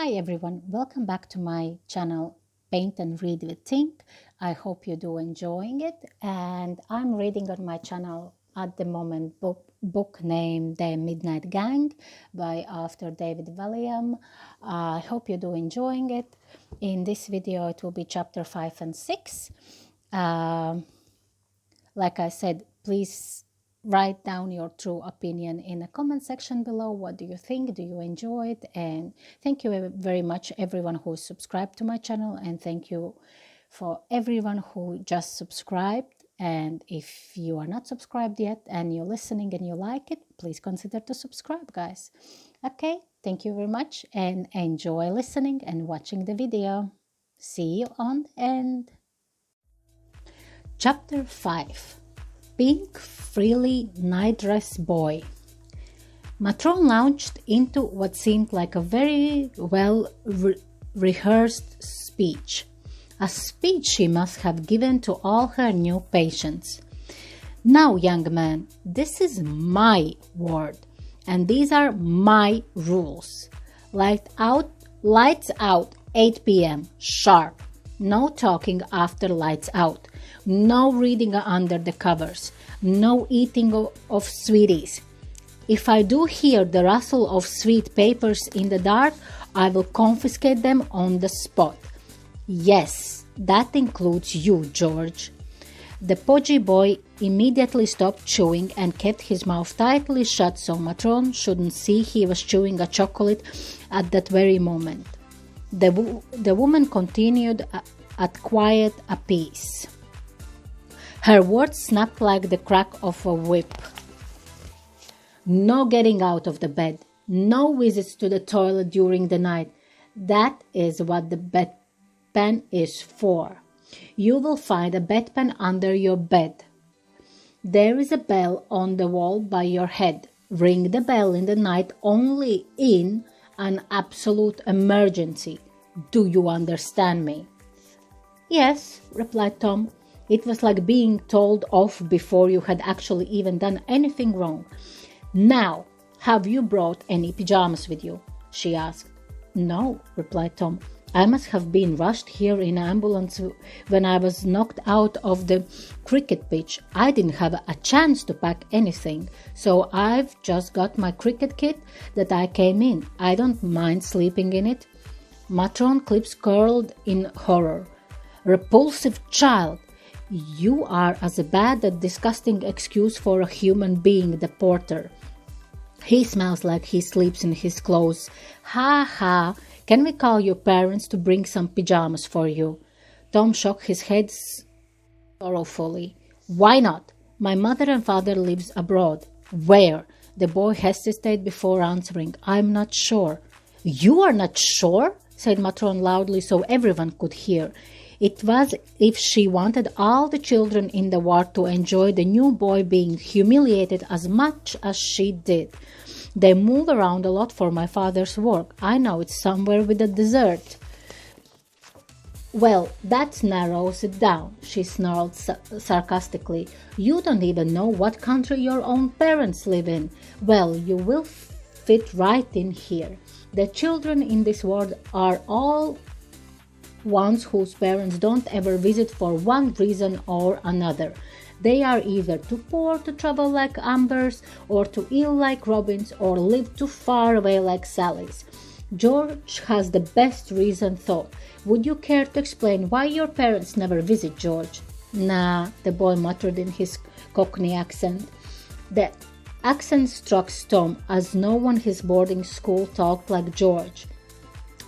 Hi everyone, welcome back to my channel Paint and Read with Tink. I hope you do enjoying it, and I'm reading on my channel at the moment book named The Midnight Gang by author David Walliams. I hope you do enjoying it. In this video it will be chapter 5 and 6. Like I said, please write down your true opinion in the comment section below. What do you think? Do you enjoy it? And thank you very much everyone who subscribed to my channel, and thank you for everyone who just subscribed. And if you are not subscribed yet and you're listening and you like it, please consider to subscribe, guys. Okay, thank you very much and enjoy listening and watching the video. See you on the end. Chapter 5. Pink Frilly Nightdress Boy. Matron launched into what seemed like a very well-rehearsed speech. A speech she must have given to all her new patients. Now, young man, this is my ward, and these are my rules. Lights out, 8 p.m. sharp. No talking after lights out. No reading under the covers. No eating of sweeties. If I do hear the rustle of sweet papers in the dark, I will confiscate them on the spot. Yes, that includes you, George. The podgy boy immediately stopped chewing and kept his mouth tightly shut so Matron shouldn't see he was chewing a chocolate at that very moment. The woman continued at quiet apiece. Her words snapped like the crack of a whip. No getting out of the bed. No visits to the toilet during the night. That is what the bedpan is for. You will find a bedpan under your bed. There is a bell on the wall by your head. Ring the bell in the night only in an absolute emergency. Do you understand me? Yes, replied Tom. It was like being told off before you had actually even done anything wrong. Now, have you brought any pajamas with you? She asked. No, replied Tom. I must have been rushed here in an ambulance when I was knocked out of the cricket pitch. I didn't have a chance to pack anything, so I've just got my cricket kit that I came in. I don't mind sleeping in it. Matron's lips curled in horror. Repulsive child! You are as bad a disgusting excuse for a human being, the porter. He smells like he sleeps in his clothes. Ha ha! Can we call your parents to bring some pajamas for you? Tom shook his head sorrowfully. Why not? My mother and father lives abroad. Where? The boy hesitated before answering. I'm not sure. You are not sure? Said Matron loudly so everyone could hear. It was as if she wanted all the children in the ward to enjoy the new boy being humiliated as much as she did. They move around a lot for my father's work. I know it's somewhere with a dessert. Well, that narrows it down, she snarled sarcastically. You don't even know what country your own parents live in. Well, you will fit right in here. The children in this ward are all ones whose parents don't ever visit for one reason or another. They are either too poor to travel like Ambers, or too ill like Robins, or live too far away like Sally's. George has the best reason though. Would you care to explain why your parents never visit, George? Nah, the boy muttered in his Cockney accent. The accent struck Tom, as no one in his boarding school talked like George.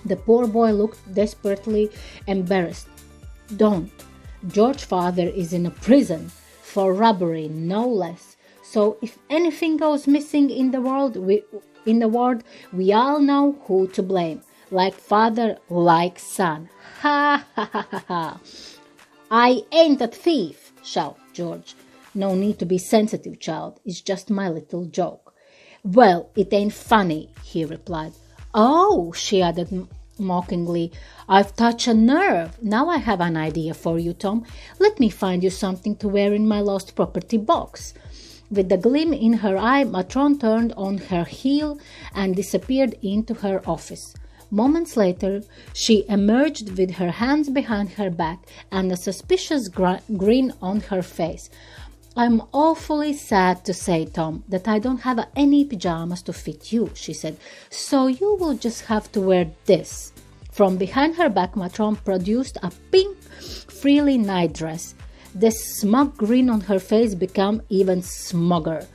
The poor boy looked desperately embarrassed. Don't. George's father is in a prison for robbery, no less. So if anything goes missing in the world, we all know who to blame. Like father, like son. Ha ha ha ha ha. I ain't a thief, shouted George. No need to be sensitive, child. It's just my little joke. Well, it ain't funny, he replied. Oh, she added mockingly, I've touched a nerve. Now I have an idea for you, Tom. Let me find you something to wear in my lost property box. With the gleam in her eye, Matron turned on her heel and disappeared into her office. Moments later, she emerged with her hands behind her back and a suspicious grin on her face. "I'm awfully sad to say, Tom, that I don't have any pajamas to fit you," she said, "so you will just have to wear this." From behind her back, Matron produced a pink frilly nightdress. The smug grin on her face became even smugger.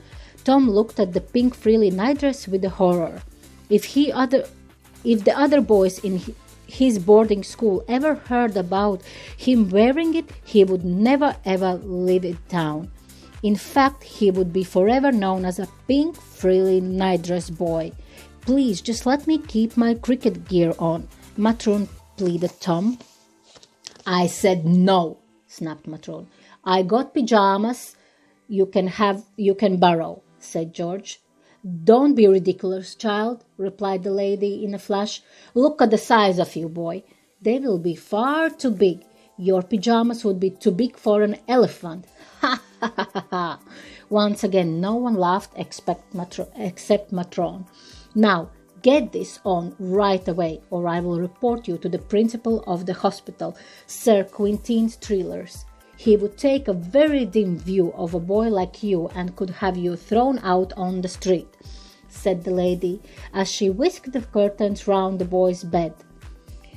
Tom looked at the pink frilly nightdress with horror. If the other boys in his boarding school ever heard about him wearing it, he would never ever live it down. In fact, he would be forever known as a pink frilly nightdress boy. "Please, just let me keep my cricket gear on," Matron pleaded Tom. "I said no," snapped Matron. "I got pajamas you can borrow," said George. "Don't be ridiculous, child," replied the lady in a flash. "Look at the size of you, boy. They will be far too big. Your pajamas would be too big for an elephant." Ha ha ha ha. Once again, no one laughed except Matron. "Now, get this on right away, or I will report you to the principal of the hospital, Sir Quintin Strillers. He would take a very dim view of a boy like you and could have you thrown out on the street," said the lady, as she whisked the curtains round the boy's bed.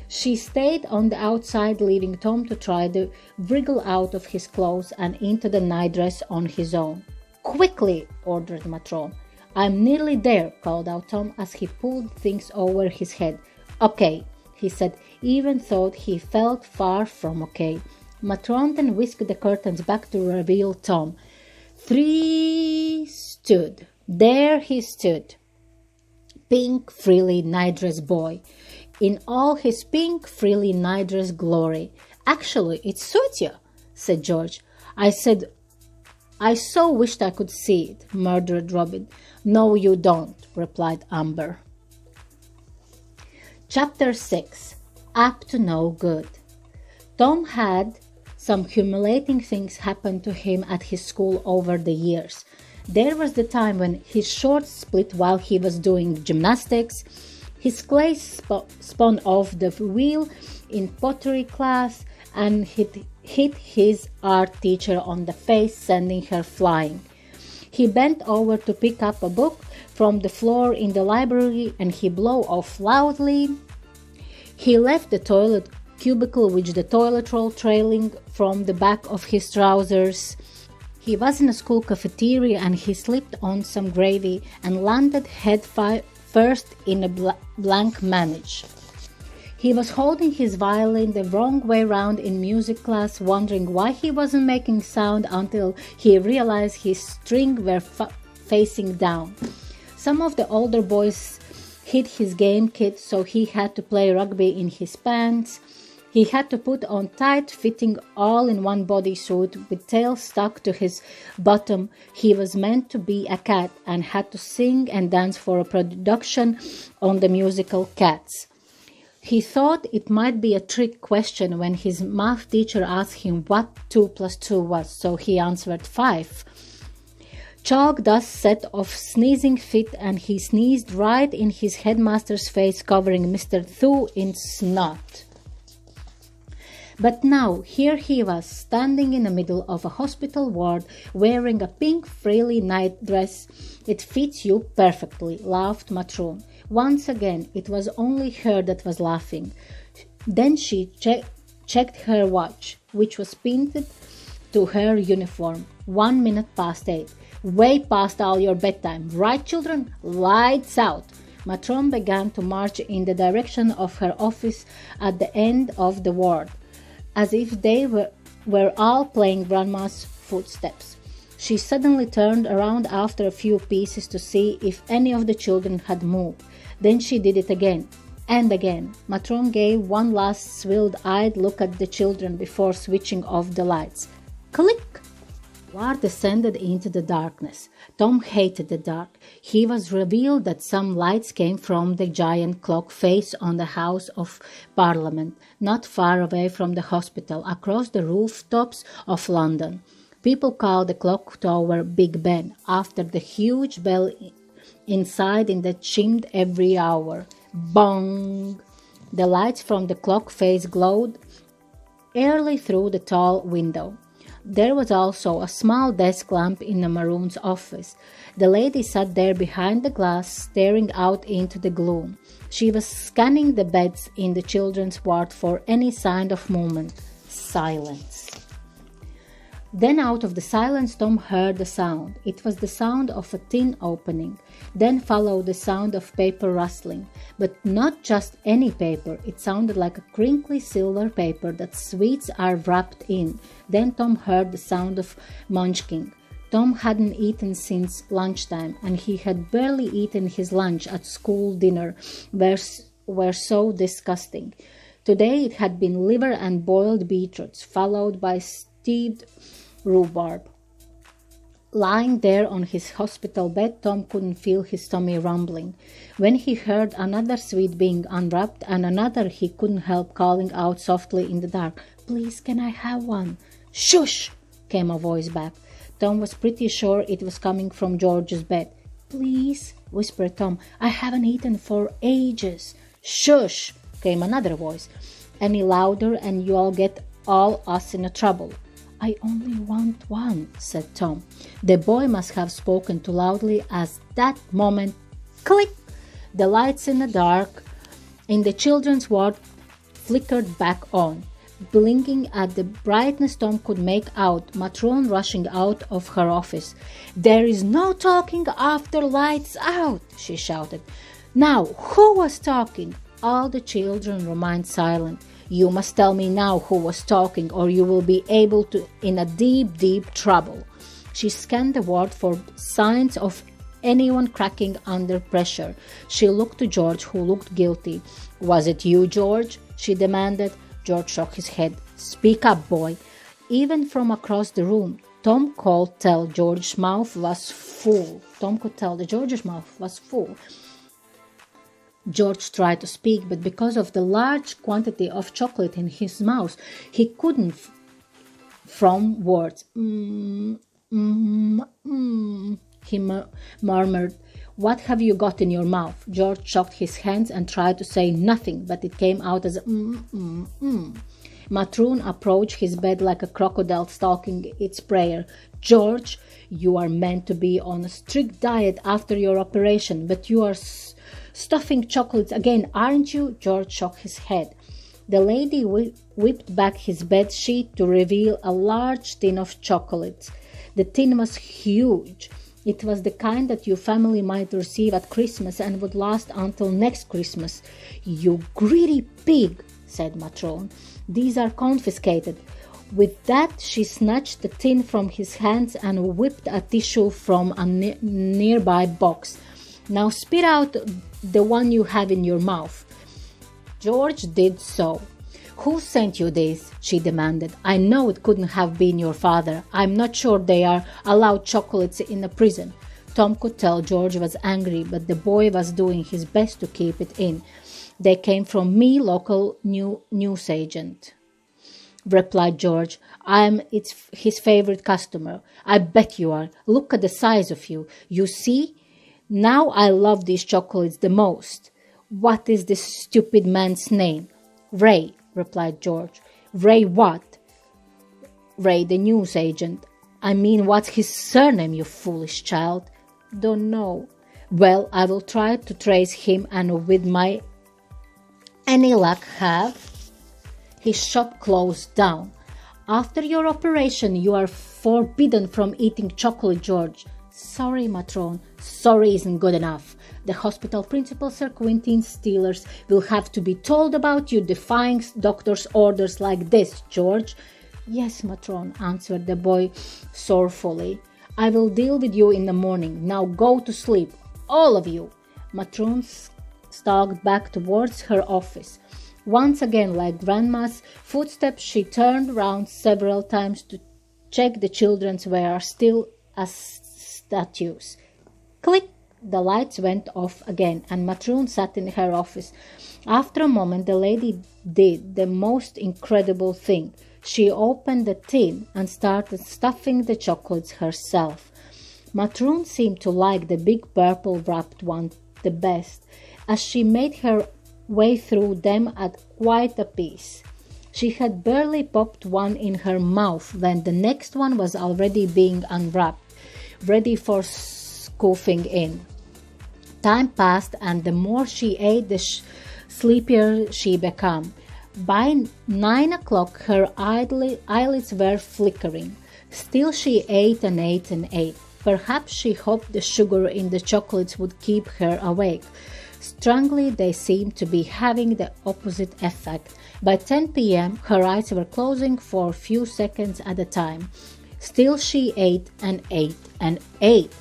She stayed on the outside, leaving Tom to try to wriggle out of his clothes and into the nightdress on his own. "Quickly," ordered Matron. "I'm nearly there," called out Tom as he pulled things over his head. "Okay," he said, even though he felt far from okay. Matron then whisked the curtains back to reveal Tom. There he stood, pink frilly nightdress boy, in all his pink frilly nightdress glory. "Actually, it suits you," said George. I so wished I could see it," murmured Robin. "No, you don't," replied Amber. Chapter 6. Up to No Good. Tom had some humiliating things happen to him at his school over the years. There was the time when his shorts split while he was doing gymnastics. His clay spun off the wheel in pottery class and hit his art teacher on the face, sending her flying. He bent over to pick up a book from the floor in the library and he blew off loudly. He left the toilet cubicle with the toilet roll trailing from the back of his trousers. He was in a school cafeteria and he slipped on some gravy and landed head first in a blank manage. He was holding his violin the wrong way round in music class, wondering why he wasn't making sound until he realized his strings were facing down. Some of the older boys hid his game kit, so he had to play rugby in his pants. He had to put on tight-fitting all-in-one bodysuit with tail stuck to his bottom. He was meant to be a cat and had to sing and dance for a production on the musical Cats. He thought it might be a trick question when his math teacher asked him what 2 + 2 was, so he answered 5. Chalk dust set off sneezing fit and he sneezed right in his headmaster's face, covering Mr. Thu in snot. But now, here he was, standing in the middle of a hospital ward, wearing a pink frilly nightdress. "It fits you perfectly," laughed Matron. Once again, it was only her that was laughing. Then she checked her watch, which was pinned to her uniform. 1 minute past 8. "Way past all your bedtime, right, children? Lights out!" Matron began to march in the direction of her office at the end of the ward, as if they were all playing Grandma's footsteps. She suddenly turned around after a few pieces to see if any of the children had moved. Then she did it again and again. Matron gave one last swilled-eyed look at the children before switching off the lights. Click! War descended into the darkness. Tom hated the dark. He was revealed that some lights came from the giant clock face on the House of Parliament, not far away from the hospital, across the rooftops of London. People called the clock tower Big Ben, after the huge bell inside in that chimed every hour. Bong! The lights from the clock face glowed early through the tall window. There was also a small desk lamp in the maroon's office. The lady sat there behind the glass, staring out into the gloom. She was scanning the beds in the children's ward for any sign of movement. Silence. Then out of the silence Tom heard a sound. It was the sound of a tin opening. Then followed the sound of paper rustling. But not just any paper. It sounded like a crinkly silver paper that sweets are wrapped in. Then Tom heard the sound of munching. Tom hadn't eaten since lunchtime, and he had barely eaten his lunch at school dinner, were so disgusting. Today it had been liver and boiled beetroots, followed by stewed rhubarb. Lying there on his hospital bed, Tom couldn't feel his tummy rumbling. When he heard another sweet being unwrapped and another, he couldn't help calling out softly in the dark, "Please, can I have one?" "Shush!" came a voice back. Tom was pretty sure it was coming from George's bed. "Please," whispered Tom, "I haven't eaten for ages." "Shush!" came another voice. "Any louder and you'll get all us in trouble." "I only want one," said Tom. The boy must have spoken too loudly as that moment, click, the lights in the dark in the children's ward flickered back on. Blinking at the brightness Tom could make out Matron rushing out of her office. "There is no talking after lights out," she shouted. "Now, who was talking?" All the children remained silent. "You must tell me now who was talking, or you will be in a deep, deep trouble." She scanned the ward for signs of anyone cracking under pressure. She looked to George, who looked guilty. "Was it you, George?" she demanded. George shook his head. "Speak up, boy." Even from across the room, Tom could tell George's mouth was full. George tried to speak, but because of the large quantity of chocolate in his mouth, he couldn't form words. He murmured. "What have you got in your mouth?" George shook his hands and tried to say nothing, but it came out as Matroon approached his bed like a crocodile stalking its prey. "George, you are meant to be on a strict diet after your operation, but you are stuffing chocolates again, aren't you?" George shook his head. The lady whipped back his bed sheet to reveal a large tin of chocolates. The tin was huge. It was the kind that your family might receive at Christmas and would last until next Christmas. "You greedy pig," said Matron. "These are confiscated." With that, she snatched the tin from his hands and whipped a tissue from a nearby box. "Now spit out the one you have in your mouth." George did so. "Who sent you this?" she demanded. "I know it couldn't have been your father. I'm not sure they are allowed chocolates in a prison." Tom could tell George was angry, but the boy was doing his best to keep it in. "They came from me, local newsagent," replied George. "It's his favorite customer. I bet you are. Look at the size of you. You see? Now I love these chocolates the most." "What is this stupid man's name?" "Ray," replied George. "Ray what?" "Ray, the newsagent." "I mean, what's his surname, you foolish child?" "Don't know." "Well, I will try to trace him and with my any luck have his shop closed down. After your operation, you are forbidden from eating chocolate, George." "Sorry, Matron." "Sorry isn't good enough. The hospital principal, Sir Quentin Steelers, will have to be told about you defying doctor's orders like this, George." "Yes, Matron," answered the boy sorrowfully. "I will deal with you in the morning. Now go to sleep, all of you." Matron stalked back towards her office. Once again, like Grandma's footsteps, she turned round several times to check the children were still as statues. Click! The lights went off again, and Matron sat in her office. After a moment, the lady did the most incredible thing. She opened the tin and started stuffing the chocolates herself. Matron seemed to like the big purple wrapped one the best. As she made her way through them at quite a pace. She had barely popped one in her mouth when the next one was already being unwrapped, ready for scooping in. Time passed, and the more she ate, the sleepier she became. By 9 o'clock, her eyelids were flickering. Still she ate and ate and ate. Perhaps she hoped the sugar in the chocolates would keep her awake. Strangely, they seemed to be having the opposite effect. By 10 p.m., her eyes were closing for a few seconds at a time. Still she ate and ate and ate.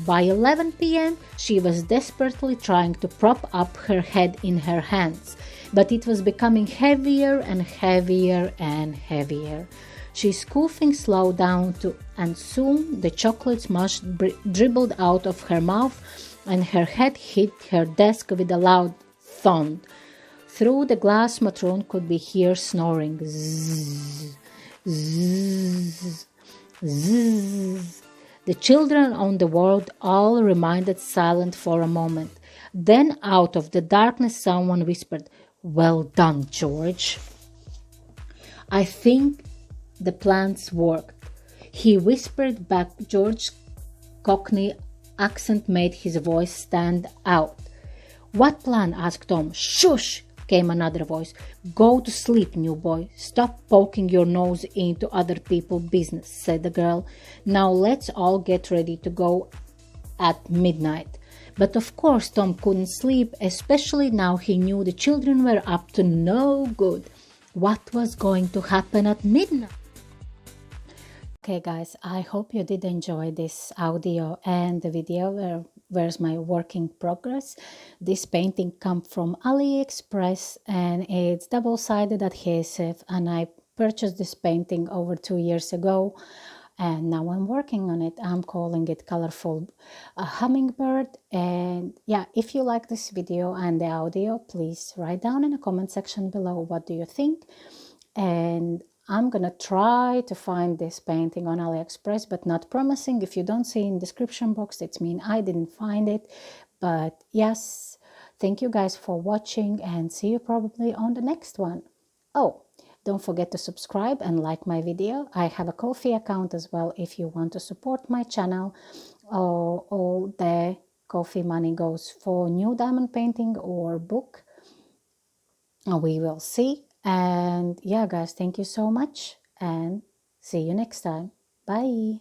By 11 p.m., she was desperately trying to prop up her head in her hands, but it was becoming heavier and heavier and heavier. She scoffing slowed down and soon the chocolate mush dribbled out of her mouth and her head hit her desk with a loud thud. Through the glass, Matron could be heard snoring. Zzz, zzz, zzz. The children on the world all remained silent for a moment. Then out of the darkness someone whispered, "Well done, George." "I think the plans worked," he whispered back. George's Cockney accent made his voice stand out. "What plan?" asked Tom. "Shush!" came another voice. "Go to sleep, new boy. Stop poking your nose into other people's business," said the girl. "Now let's all get ready to go at midnight." But of course Tom couldn't sleep, especially now he knew the children were up to no good. What was going to happen at midnight? Okay guys, I hope you did enjoy this audio and the video where's my work in progress. This painting comes from AliExpress and it's double-sided adhesive, and I purchased this painting over 2 years ago and now I'm working on it. I'm calling it Colorful Hummingbird. And yeah, if you like this video and the audio, please write down in the comment section below what do you think. And I'm gonna try to find this painting on AliExpress, but not promising. If you don't see in description box, it means I didn't find it. But yes, thank you guys for watching and see you probably on the next one. Oh, don't forget to subscribe and like my video. I have a Ko-fi account as well if you want to support my channel. All the Ko-fi money goes for new diamond painting or book. We will see. And yeah guys, thank you so much and see you next time. Bye.